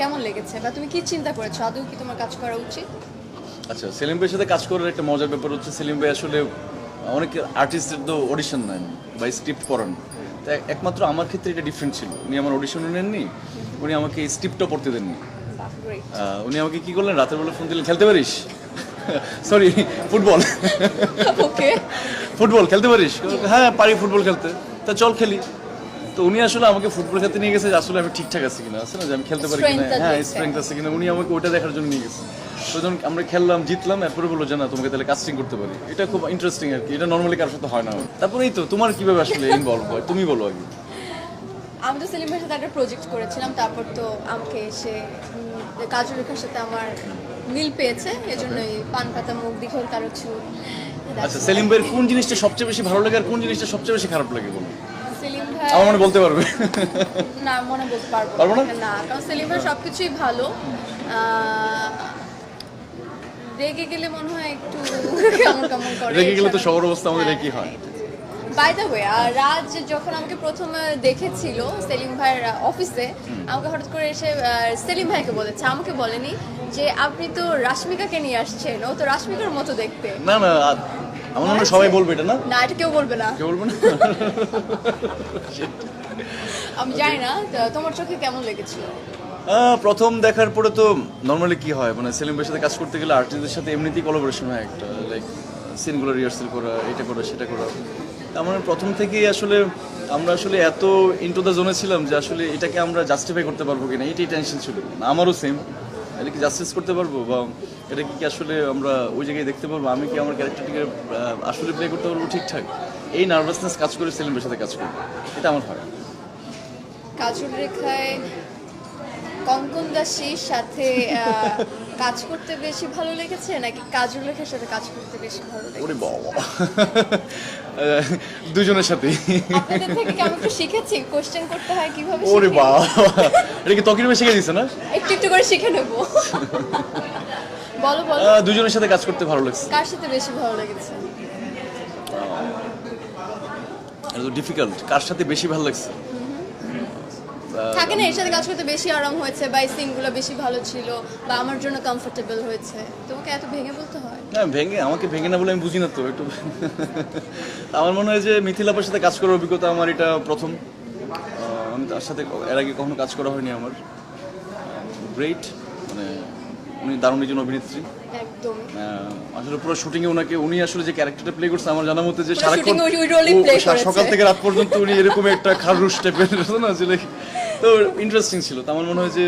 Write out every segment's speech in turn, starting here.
কেমন লেগেছে বা তুমি কি চিন্তা করেছো আদৌ কি তোমার কাজ করা উচিত? আচ্ছা, সেলিম ভাইয়ের সাথে কাজ করার একটা মজার ব্যাপার হচ্ছে, সেলিম ভাই আসলে অনেক আর্টিস্টের তো অডিশন নেন বা স্ক্রিপ্ট পড়ান। তো একমাত্র আমার ক্ষেত্রে এটা ডিফারেন্ট ছিল। উনি আমার অডিশনও নেননি, উনি আমাকে স্ক্রিপ্টও পড়তে দেননি। গ্রেট। উনি আমাকে কি করলেন, রাতের বেলা ফোন দিলেন, খেলতে পারিস? Sorry, football. ওকে। ফুটবল খেলতে পারিস? হ্যাঁ পারি ফুটবল খেলতে। তা চল খেলি। তো উনি আসলে আমাকে ফুটবল খেলতে নিয়ে গেছে যে আসলে আমি ঠিকঠাক আছি কিনা, আছে না যে আমি খেলতে পারি কিনা, Strength হ্যাঁ আছে। স্ট্রেংথ আছে কিনা, উনি আমাকে ওটা দেখার জন্য নিয়ে গেছে। তো যখন আমরা খেললাম, জিতলাম, এরপরে বললো যে না তোমাকে তাহলে কাস্টিং করতে পারি। এটা খুব ইন্টারেস্টিং আর কি, এটা নর্মালি কারোর সাথে হয় না। তারপরেই তো তোমার কিভাবে আসলে ইনভলভ হয় তুমি বলো আগে। আমি তো সেলিম ভাইয়ের সাথে একটা প্রজেক্ট করেছিলাম, তারপর তো আমাকে এসে কাজল রেখার সাথে আমার মিল পেয়েছে, এজন্যই পান পাতা মুখ দীঘল কারো চুল। আচ্ছা, সেলিম ভাইয়ের কোন জিনিসটা সবচেয়ে বেশি ভালো লাগে আর কোন জিনিসটা সবচেয়ে বেশি খারাপ লাগে বলো? সেলিম ভাই আমার মনে বলতে পারবে? না, মনে বলতে পারবো পারবো না? না, কারণ সেলিম ভাই সবকিছুই ভালো। রেগে গেলে মনে হয় একটু কেমন কেমন করে। রেগে গেলে তো সবার অবস্থা আমাদের একই হয়। বাই দ্য ওয়ে, রাজ যখন আমাকে প্রথমে দেখেছিল সেলিম ভাইয়ের অফিসে, আমাকে হঠাৎ করে এসে সেলিম ভাইকে বলেছে, আমাকে বলেনি যে আপনি তো রাশ্মিকাকে নিয়ে আসছেন, ও তো রাশ্মিকার মতো দেখতে। না না, আমার মনে হয় সবাই বলবে এটা না? না, এটা কেউ বলবে না। কেউ বলবে না? আমি জানি না, তোমার চোখে কেমন লেগেছিল? প্রথম দেখার পরে তো নর্মালি কি হয়, মানে সেলিম ভাইয়ের সাথে কাজ করতে গেলে আর্টিস্টদের সাথে এমনিতেই কোলাবোরেশন হয় একটা, লাইক সিনগুলো রিহার্সাল করা, এটা করা সেটা করা। আমার প্রথম থেকেই আসলে আমরা আসলে এত ইনটু দ্য জোনে ছিলাম যে আসলে এটাকে আমরা জাস্টিফাই করতে পারবো কিনা, এটাই টেনশন ছিল। আমারও সেম, এটা কি জাস্টিস করতে পারবো বা এটা কি আসলে আমরা ওই জায়গায় দেখতে পারবো, আমি কি আমার ক্যারেক্টারটিকে আসলে প্লে করতে পারবো ঠিকঠাক, এই নার্ভাসনেস কাজ করে সেলিম ভাইয়ের সাথে কাজ করবো, এটা আমার হয়। কাজল রেখায় কঙ্কন দাসের সাথে কাজ করতে বেশি ভালো লেগেছে নাকি কাজল রেখার সাথে কাজ করতে বেশি ভালো লেগেছে? ওরে বাবা, দুজনের সাথেই। আপনাদের থেকে কি আমি একটু শিখেছি কোশ্চেন করতে হয় কিভাবে। ওরে শিখি। বাবা, এটা কি তকির ভাই শিখে দিছে না? একটু একটু করে শিখে নেব। বলো বলো, দুজনের সাথে কাজ করতে ভালো লাগছে। কার সাথে বেশি ভালো লেগেছে? এটা তো ডিফিকাল্ট, কার সাথে বেশি ভালো লাগছে। থাকে না এর সাথে কাজ করতে বেশি আরাম হয়েছে বা সিনগুলো বেশি ভালো ছিল বা আমার জন্য কমফোর্টেবল হয়েছে, তোমাকে এত ভেঙে বলতে হয়? না ভেঙে, আমাকে ভেঙে না বলে আমি বুঝি না তো একটু। আমার মনে হয় যে মিথিলাপার সাথে কাজ করার অভিজ্ঞতা আমার এটা প্রথম। আমি তার সাথে এর আগে কখনো কাজ করা হয়নি আমার। গ্রেট, মানে উনি দারুণ একজন অভিনেত্রী। একদম। আসলে পুরো শুটিংয়ে ওনাকে, উনি আসলে যে ক্যারেক্টারটা প্লে করছে আমার জানা মতে যে পুরো সারাক্ষণ shooting ওই role-ই play করেছে। সকাল থেকে রাত পর্যন্ত উনি এরকম একটা খারুশ টাইপের না ছিল, তো ইন্টারেস্টিং ছিল। তো আমার মনে হয় যে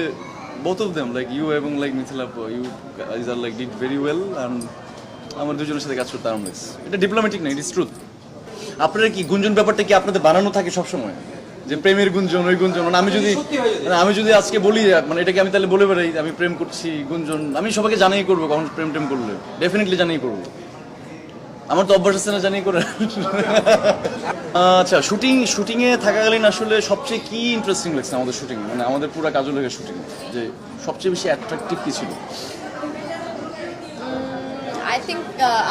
both of them, like you এবং like Mithila, you guys are like did very well, and আমার দুজনের সাথে কাজ করতে আরাম লাগছে। এটা ডিপ্লোম্যাটিক না, ইট ইজ ট্রুথ। আপনারা কি গুঞ্জন ব্যাপারটা কি আপনাদের বানানো থাকে সবসময়, যে প্রেমের গুঞ্জন, ওই গুঞ্জন? মানে আমি যদি আজকে বলি, মানে এটাকে আমি তাহলে বলে বেড়াই আমি প্রেম করছি, গুঞ্জন, আমি সবাইকে জানাই করবো কখন প্রেম টেম করলে, ডেফিনেটলি জানাই করবো। আমার তো অভ্যাস আছে না জানাই করে। আচ্ছা, শুটিংয়ে থাকাকালীন আসলে সবচেয়ে কি ইন্টারেস্টিং লাগছে আমাদের শুটিং, মানে আমাদের পুরো কাজল রেখার শুটিং, যে সবচেয়ে বেশি অ্যাট্রাকটিভ কি ছিল? আই থিঙ্ক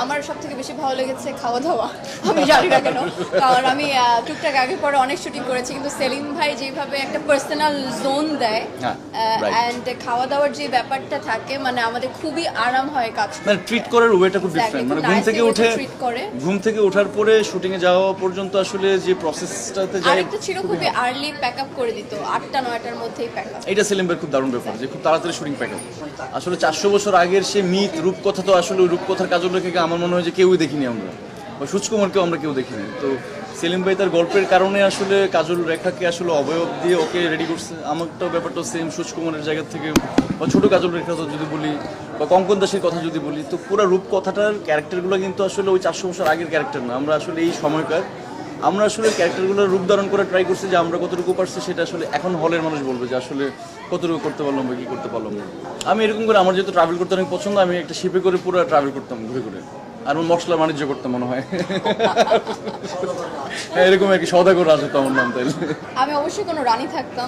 আমার সব থেকে বেশি ভালো লেগেছে খাওয়া দাওয়া। আমি জানি না কেন, কারণ আমি টুকটাক আগে পরে অনেক শুটিং করেছি, কিন্তু সেলিম ভাই যেভাবে একটা পার্সোনাল জোন দেয় হ্যাঁ, right. অ্যান্ড খাওয়া দাওয়ার যে ব্যাপারটা থাকে, মানে আমাদের খুবই আরাম হয় কাজ করতে। মানে ট্রিট করার ওয়েটা খুব ডিফারেন্ট, মানে ঘুম থেকে ওঠার পরে শুটিংয়ে যাওয়া পর্যন্ত আসলে যে প্রসেসটাতে যায়। আরেকটা ছিল খুবই আর্লি প্যাক আপ করে দিত, 8টা 9টার মধ্যেই প্যাক আপ। এটা সেলিম ভাইয়ের খুব দারুণ ব্যাপার যে খুব তাড়াতাড়ি শুটিং প্যাক আপ। আসলে 400 বছর আগের সে মিথ রূপকথা, তো আসলে ওই রূপকথার কাজল রেখাকে আমার মনে হয় যে কেউই দেখিনি আমরা, বা সূচকুমারকেও আমরা কেউ দেখিনি। তো সেলিম ভাই তার গল্পের কারণে আসলে কাজল রেখাকে আসলে অবয়ব দিয়ে ওকে রেডি করছে। আমারটাও ব্যাপারটা সেম, সূচকুমারের জায়গা থেকে, বা ছোটো কাজল রেখা যদি বলি, বা কঙ্কন দাসের কথা যদি বলি, তো পুরো রূপকথাটার ক্যারেক্টারগুলো কিন্তু আসলে ওই 400 বছর আগের ক্যারেক্টার না। আমরা আসলে এই সময়কার, আমরা আসলে ক্যারেক্টারগুলোর রূপ ধারণ করে ট্রাই করছি, যে আমরা কতটুকু পারছি সেটা আসলে এখন হলের মানুষ বলবে যে আসলে কতটুকু করতে পারলাম বা কী করতে পারলাম না। আমি এরকম করে, আমার যেহেতু ট্রাভেল করতে অনেক পছন্দ, আমি একটা শিপে করে পুরো ট্রাভেল করতাম ঘুরে ঘুরে, আর আমার মশলা বাণিজ্য করতাম মনে হয়। এরকম আর কি, সওদাগর রাজা তো আমার নাম। তাইলে আমি অবশ্যই কোনো রানী থাকতাম।